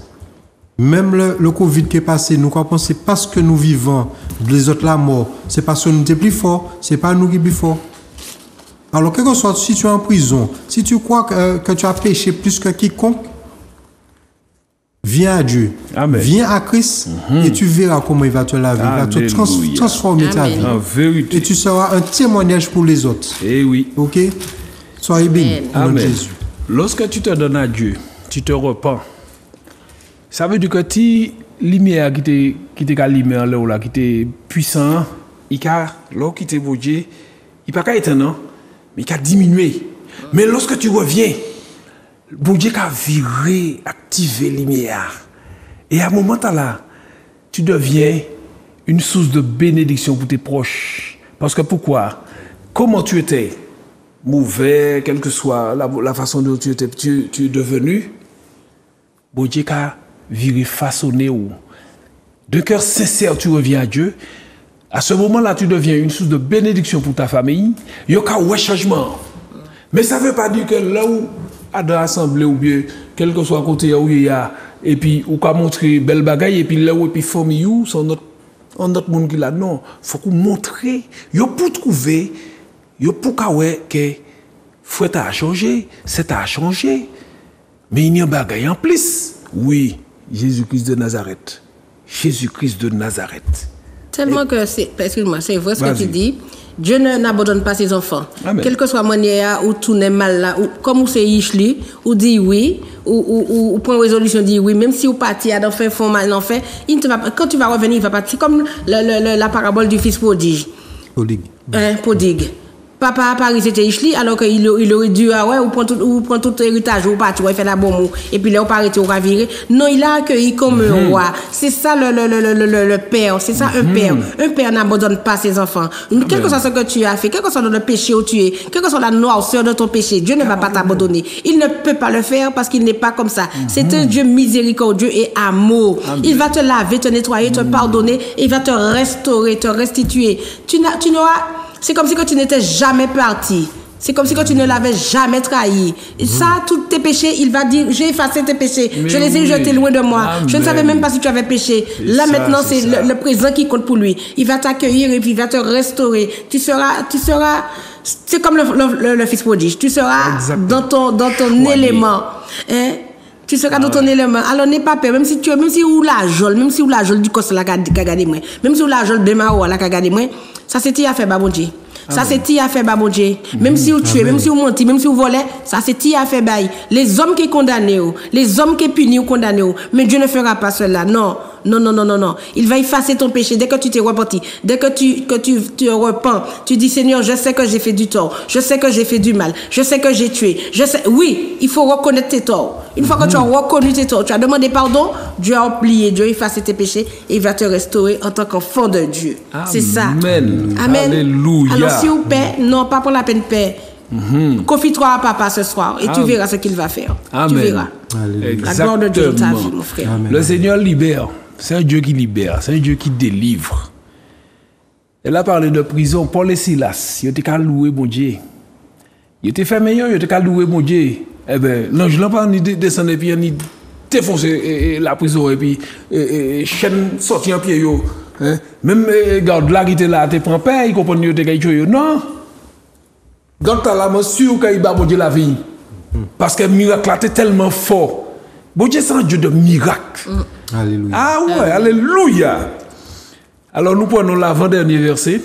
Même le Covid qui est passé, nous croyons c'est parce que nous vivons, les autres la mort, c'est parce que nous sommes plus forts, c'est pas nous qui sommes plus forts. Alors, quel que soit, si tu es en prison, si tu crois que tu as péché plus que quiconque, viens à Dieu, Amen. Viens à Christ et tu verras comment il va te laver, il va te transformer ta vie. En vérité. Et tu seras un témoignage pour les autres. Eh oui. Ok? Soyez bénis. Amen. Jésus. Lorsque tu te donnes à Dieu, tu te repens. Ça veut dire que si lumière qui t'est lumière là, qui t'est puissant, il a l'eau qui t'est beau Dieu, il pas qu'à éteindre, mais il a diminué. Mais lorsque tu reviens, bon Dieu a viré, activé la lumière. Et à un moment là, tu deviens une source de bénédiction pour tes proches. Parce que pourquoi? Comment tu étais mauvais, quelle que soit la façon dont tu es devenu, bon Dieu a viré, façonné. De cœur sincère, tu reviens à Dieu. À ce moment-là, tu deviens une source de bénédiction pour ta famille. Il y a un changement. Mais ça ne veut pas dire que là où à dans l'assemblée ou bien quel que soit côté où il y a et puis ou qu'a montrer belle bagaille et puis là où et puis famille ou sont notre monde qui là non faut qu'on montrer yo pour trouver yo pour que frère a changé c'est a changé mais il y a un bagaille en plus oui Jésus-Christ de Nazareth tellement que c'est excuse-moi c'est vrai ce que tu dis. Dieu n'abandonne pas ses enfants. Amen. Quelle que soit la manière où tout n'est mal là, ou comme vous c'est Ishli, ou dit oui, ou prend résolution dit oui, même si vous partez à faire fond mal en fait, quand tu vas revenir, il va partir comme la parabole du fils prodigue. Prodigue. Papa à Paris c'était Ishli alors qu'il aurait dû ou prend tout héritage ou partir ou faire la bonne mot et puis là on paraît on va virer. Non, il a accueilli comme un roi. C'est ça le père, c'est ça un père. Un père n'abandonne pas ses enfants. Quel que soit ce que tu as fait, quel que soit le péché où tu es, quelle que soit la noirceur de ton péché, Dieu ne va pas t'abandonner. Il ne peut pas le faire parce qu'il n'est pas comme ça. C'est un Dieu miséricordieux et amour. Amen. Il va te laver, te nettoyer, te pardonner, et il va te restaurer, te restituer. C'est comme si que tu n'étais jamais parti. C'est comme si que tu ne l'avais jamais trahi. Et ça, tous tes péchés, il va dire, j'ai effacé tes péchés. Je les ai jetés loin de moi. Amen. Je ne savais même pas si tu avais péché. Là, maintenant, c'est le présent qui compte pour lui. Il va t'accueillir et puis il va te restaurer. Tu seras, c'est comme le fils prodige. Tu seras dans ton élément. Hein? Tu seras dans ton élément. Alors, n'aie pas peur. Même si ou la jole du cos la ka gade moi. Même si ou la jole de ma ou la ka gade moi. Ça, c'est à faire, bon Dieu. Ça, c'est ti a fait ba bon Dieu. Même si vous tuez, même si vous mentez, même si vous volez, ça, c'est ti a fait bail. Les hommes qui condamnent, les hommes qui punissent ou condamnent, mais Dieu ne fera pas cela. Non. Non. Il va effacer ton péché dès que tu t'es repenti. Dès que tu te repens, tu dis Seigneur, je sais que j'ai fait du tort. Je sais que j'ai fait du mal. Je sais que j'ai tué. Je sais. Oui, il faut reconnaître tes torts. Une fois que tu as reconnu tes torts, tu as demandé pardon, Dieu a oublié, Dieu a effacé tes péchés et il va te restaurer en tant qu'enfant de Dieu. C'est ça. Amen. Alléluia. Alors si vous paix, non, pas pour la peine paix. Confie-toi à papa ce soir et tu verras ce qu'il va faire. Amen. Tu verras. La gloire de Dieu dans ta vie, mon frère. Amen. Le Seigneur libère. C'est un Dieu qui libère. C'est un Dieu qui délivre. Elle a parlé de prison. Paul et Silas, ils étaient qu'à louer mon Dieu. Ils étaient fait meilleur, ils étaient qu'à louer mon Dieu. Eh bien, l'ange n'a pas ni descendu et puis ni défoncé la prison et puis chaîne sortie en pied. Yo. Même garde là qui était là, tu prends paix, ils comprennent que tu es non. Garde là, je suis sûr qu'il va bon Dieu la vie. Parce que le miracle est tellement fort. Bon Dieu, c'est un Dieu de miracle. Alléluia. Ah ouais, alléluia. Alors nous prenons l'avant-dernier verset.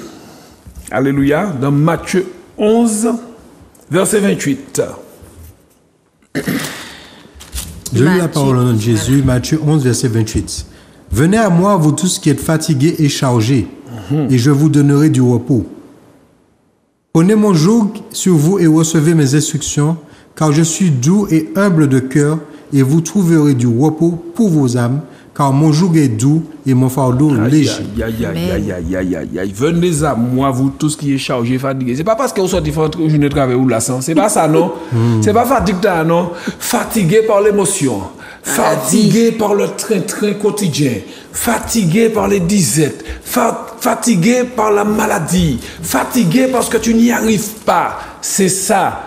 Alléluia. Dans Matthieu 11, verset 28. Je lis la parole au nom de Jésus, Matthieu 11, verset 28. Venez à moi, vous tous qui êtes fatigués et chargés, et je vous donnerai du repos. Prenez mon joug sur vous et recevez mes instructions, car je suis doux et humble de cœur, et vous trouverez du repos pour vos âmes, car mon joug est doux et mon fardeau léger. Aïe. Venez à moi, vous tous qui êtes chargés, fatigués. C'est pas parce que vous sortez faire une journée de travail ou la sang. C'est pas ça, non. C'est pas fatigue, non. Fatigué par l'émotion. Fatigué par le train-train quotidien. Fatigué par les disettes. Fatigué par la maladie. Fatigué parce que tu n'y arrives pas. C'est ça.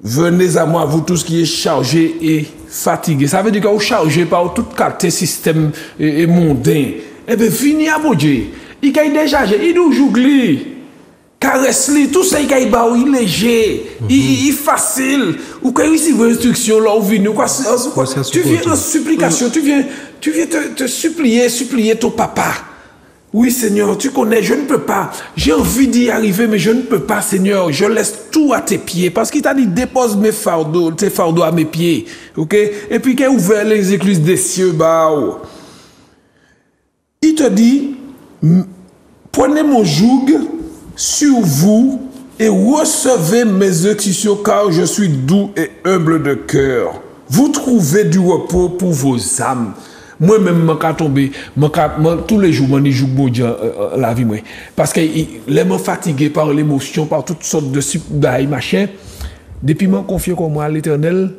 Venez à moi, vous tous qui êtes chargés et fatigués. Ça veut dire que vous chargez par tout quartier système et mondain. Eh bien, fini à mon Dieu. Il a déchargé, il nous joue, caresse-lui, tout ça, il est léger, il est facile. Ou quand il receive une instruction, là, tu viens en supplication, tu viens te supplier ton papa. Oui, Seigneur, tu connais, je ne peux pas. J'ai envie d'y arriver, mais je ne peux pas, Seigneur. Je laisse tout à tes pieds. Parce qu'il t'a dit, dépose tes fardeaux à mes pieds. OK? Et puis, qu'il a ouvert les écluses des cieux, il te dit, prenez mon joug sur vous et recevez mes instructions, car je suis doux et humble de cœur. Vous trouvez du repos pour vos âmes. Moi-même, je suis tombé, tous les jours, je joue bon Dieu la vie. Parce que je suis fatigué par l'émotion, par toutes sortes de machin. Depuis que je confie moi à l'Éternel,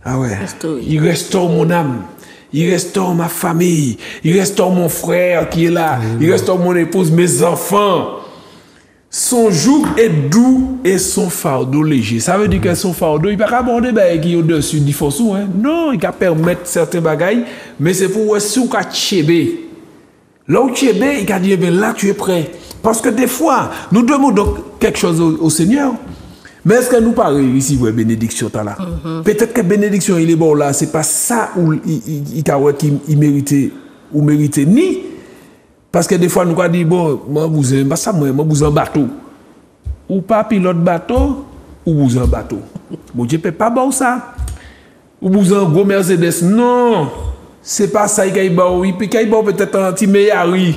ah ouais, il restaure mon âme. Il restaure ma famille. Il restaure mon frère qui est là. Il restaure mon épouse, mes enfants. Son joug est doux et son fardeau léger. Ça veut dire que son fardeau, il ne peut pas aborder qui est au-dessus du fossou. Non, il peut permettre certains bagailles, mais c'est pour si vous avez tchébé. Là où tchébé, il peut dire, là tu es prêt. Parce que des fois, nous demandons quelque chose au Seigneur. Mais est-ce que nous parlons ici, ouais, bénédiction là? Peut-être que bénédiction, il est bon là, c'est pas ça où il méritait ou méritait ni. Parce que des fois, nous avons dit, bon, moi, vous en bateau. Ou pas pilote bateau, ou vous en bateau. Bon, je ne peux pas bon ça. Ou vous en gros Mercedes. Non, c'est pas ça qu'il y a peut-être un petit meilleur. Il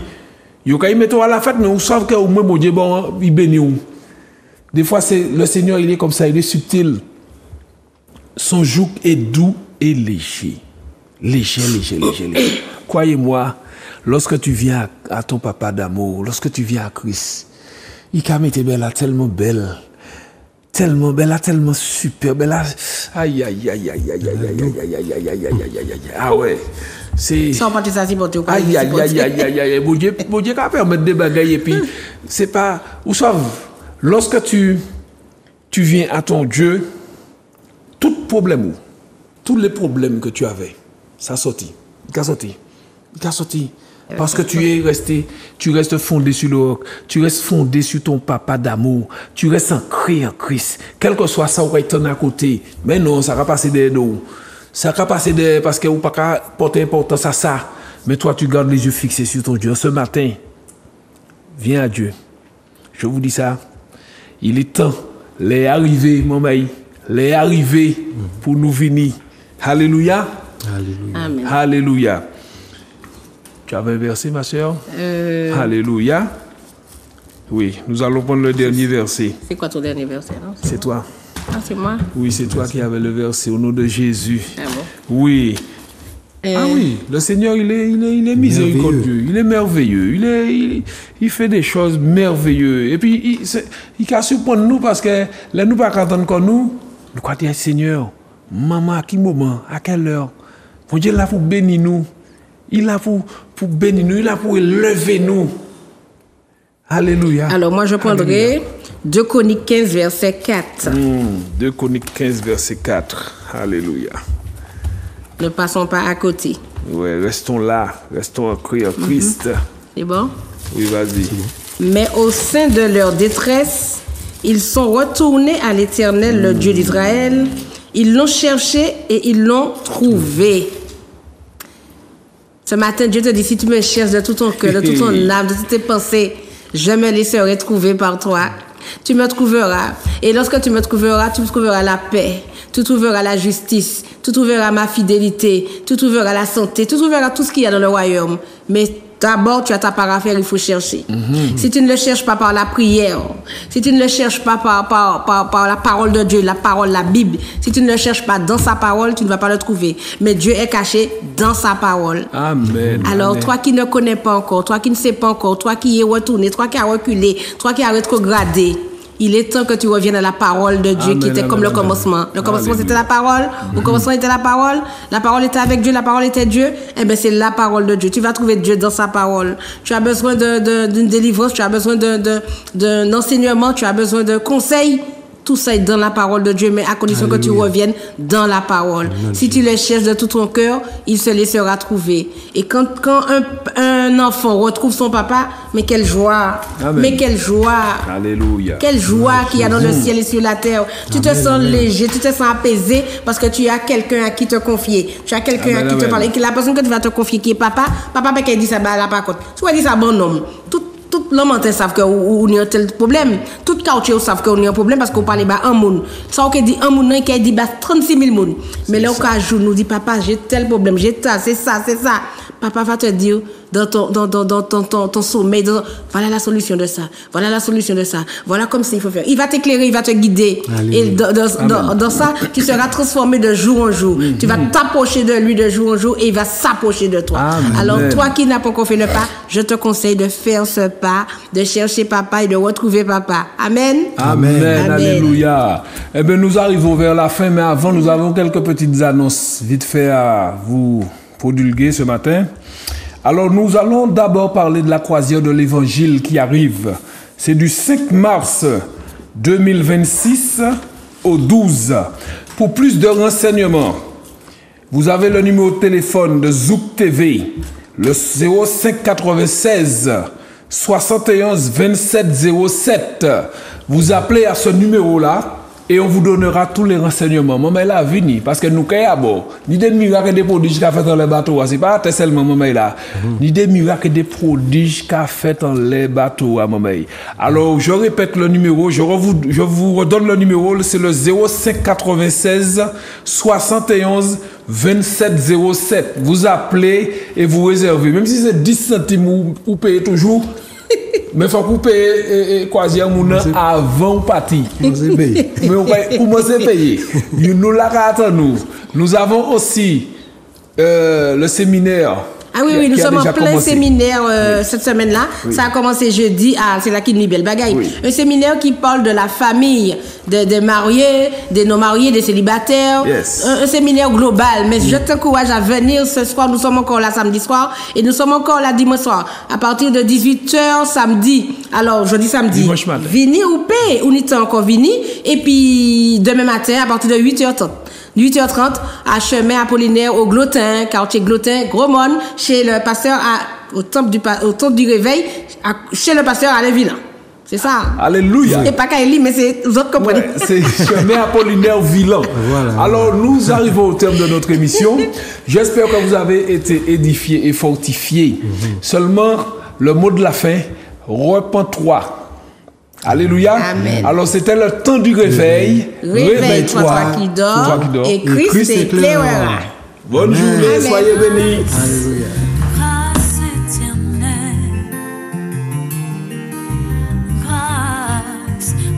met à la fête, mais vous savez que bon Dieu, bon, il bénit. Des fois, le Seigneur, il est comme ça, il est subtil. Son joug est doux et léger. Léger. Croyez-moi, lorsque tu viens à ton papa d'amour, lorsque tu viens à Christ, il a mis belle, tellement super belle. Aïe. Ah ouais. C'est. Sans partir ça, c'est bon, tu aïe. Bon Dieu, quand permettre de bagailler, et puis, c'est pas. Vous savez, lorsque tu viens à ton Dieu, tous les problèmes que tu avais, ça sorti. Il a sorti. Parce que tu restes fondé sur le roc, tu restes fondé sur ton papa d'amour, tu restes ancré en Christ. Quel que soit ça, on va être à côté. Mais non, ça va passer derrière nous. Ça va passer derrière parce que vous ne pouvez pas porter importance à ça. Mais toi, tu gardes les yeux fixés sur ton Dieu. Ce matin, viens à Dieu. Je vous dis ça, il est temps, les arrivés, mon maï, les arrivés pour nous venir. Alléluia. Alléluia. Amen. Alléluia. Tu avais un verset, ma soeur? Alléluia. Oui, nous allons prendre le dernier verset. C'est quoi ton dernier verset, non? C'est toi. Ah, c'est moi? Oui, c'est toi qui avais le verset au nom de Jésus. Ah bon? Oui. Ah oui, le Seigneur, il est miséricordieux, il est merveilleux, il fait des choses merveilleuses. Et puis, il peut surprendre nous parce que là, nous ne pouvons pas attendre comme nous croyons dire, Seigneur, maman, à quel moment, à quelle heure? Mon Dieu est là pour bénir nous. Il est là pour bénir nous, il est là pour élever nous. Alléluia. Alors, moi, je prendrai 2 Chroniques 15, verset 4. 2 Chroniques 15, verset 4. Alléluia. Ne passons pas à côté. Ouais, restons là, restons en Christ. C'est bon? Oui, vas-y. Mais au sein de leur détresse, ils sont retournés à l'Éternel, le Dieu d'Israël. Ils l'ont cherché et ils l'ont trouvé. Ce matin, Dieu te dit, si tu me cherches de tout ton cœur, de toute ton âme, de toutes tes pensées, je me laisserai trouver par toi. Tu me trouveras. Et lorsque tu me trouveras, tu trouveras la paix. Tu trouveras la justice. Tu trouveras ma fidélité. Tu trouveras la santé. Tu trouveras tout ce qu'il y a dans le royaume. Mais d'abord, tu as ta part à faire, il faut chercher. Si tu ne le cherches pas par la prière, si tu ne le cherches pas par la parole de Dieu, la parole, la Bible, si tu ne le cherches pas dans sa parole, tu ne vas pas le trouver. Mais Dieu est caché dans sa parole. Amen. Alors, Amen. toi qui ne connais pas encore, toi qui ne sais pas encore, toi qui es retourné, toi qui as reculé, toi qui as rétrogradé, il est temps que tu reviennes à la parole de Dieu. Amen, qui était comme le commencement. Le commencement, c'était la parole. Au commencement, était la parole. La parole était avec Dieu. La parole était Dieu. Eh bien, c'est la parole de Dieu. Tu vas trouver Dieu dans sa parole. Tu as besoin d'une délivrance. Tu as besoin d'un enseignement. Tu as besoin de conseils. Tout ça est dans la parole de Dieu, mais à condition que tu reviennes dans la parole. Si tu le cherches de tout ton cœur, il se laissera trouver. Et quand un enfant retrouve son papa, mais quelle joie! Amen. Mais quelle joie! Alléluia! Quelle joie qu'il y a dans le ciel et sur la terre. Tu te sens léger, tu te sens apaisé parce que tu as quelqu'un à qui te confier. Tu as quelqu'un à qui te parler. Et la personne que tu vas te confier qui est papa, qui dit ça, bah, là, par contre. Tu vas dire ça, bon homme. Tout l'homme savent que on a un tel problème. Tout quartier savent que on a un problème parce qu'on parle bas un monde. Ça on dit un monde qui dit bas 36 000 monde. Mais là on jour nous dit papa j'ai tel problème, j'ai ça, c'est ça. Papa va te dire dans ton sommeil, voilà la solution de ça. Voilà la solution de ça. Voilà comme ça il faut faire. Il va t'éclairer, il va te guider. Alléluia. Et dans ça, tu seras transformé de jour en jour. Tu vas t'approcher de lui de jour en jour et il va s'approcher de toi. Amen. Alors toi qui n'as pas encore fait le pas, je te conseille de faire ce pas, de chercher papa et de retrouver papa. Amen. Amen. Amen. Alléluia. Eh bien, nous arrivons vers la fin, mais avant, nous avons quelques petites annonces vite fait à vous produlguer ce matin. Alors, nous allons d'abord parler de la croisière de l'Évangile qui arrive. C'est du 5 mars 2026 au 12. Pour plus de renseignements, vous avez le numéro de téléphone de Zouk TV, le 05 96 71 27 07. Vous appelez à ce numéro-là et on vous donnera tous les renseignements. Maman là, venez, parce que nous, à bord, ni des miracles des prodiges qu'a fait dans les bateaux, c'est pas seulement maman là, ni des miracles des prodiges qu'a fait dans les bateaux, maman. Alors, je répète le numéro, je vous redonne le numéro, c'est le 05 96 71 27 07. Vous appelez et vous réservez. Même si c'est 10 centimes, vous payez toujours. Mais il faut couper croisière avant partir. Mais on va commencer à payer. Nous l'attendons. Nous avons aussi le séminaire. Ah oui, nous sommes en plein séminaire cette semaine-là. Oui. Ça a commencé jeudi. C'est là qu'il y a une belle bagaille. Oui. Un séminaire qui parle de la famille, des mariés, des non-mariés, des célibataires. Yes. Un séminaire global. Mais je t'encourage à venir ce soir. Nous sommes encore là samedi soir et nous sommes encore là dimanche soir. À partir de 18h samedi. Alors, jeudi, samedi. Dimanche matin. Venez ou paye. On est encore venu. Et puis, demain matin, à partir de 8h30. 8h30 à Chemin Apollinaire au Glotin, quartier Glotin, Gros-Monde, chez le pasteur au temple du réveil, chez le pasteur à Lévilan. C'est ça. Alléluia. Et pas Kaili, mais c'est vous autres comprenez. Ouais, c'est Chemin Apollinaire Vilan. Voilà. Alors nous arrivons au terme de notre émission. J'espère que vous avez été édifiés et fortifiés. Seulement le mot de la fin. repens-toi. Alléluia. Amen. Alors, c'était le temps du réveil. Réveille-toi, toi qui dors, et Christ t'éclairera. Bonne Amen. journée, Amen. soyez bénis. Alléluia. Grâce éternelle,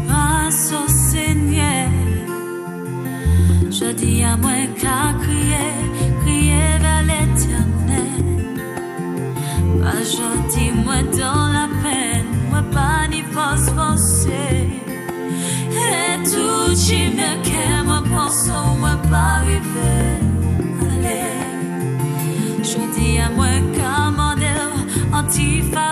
grâce au Seigneur. Je dis à moi qu'à crier vers l'Éternel. Pas je dis moi dans la peine, moi pas ni force forcée. Et tout qui me qu'est, moi pense, moi pas arriver. Je dis à moi commander antifa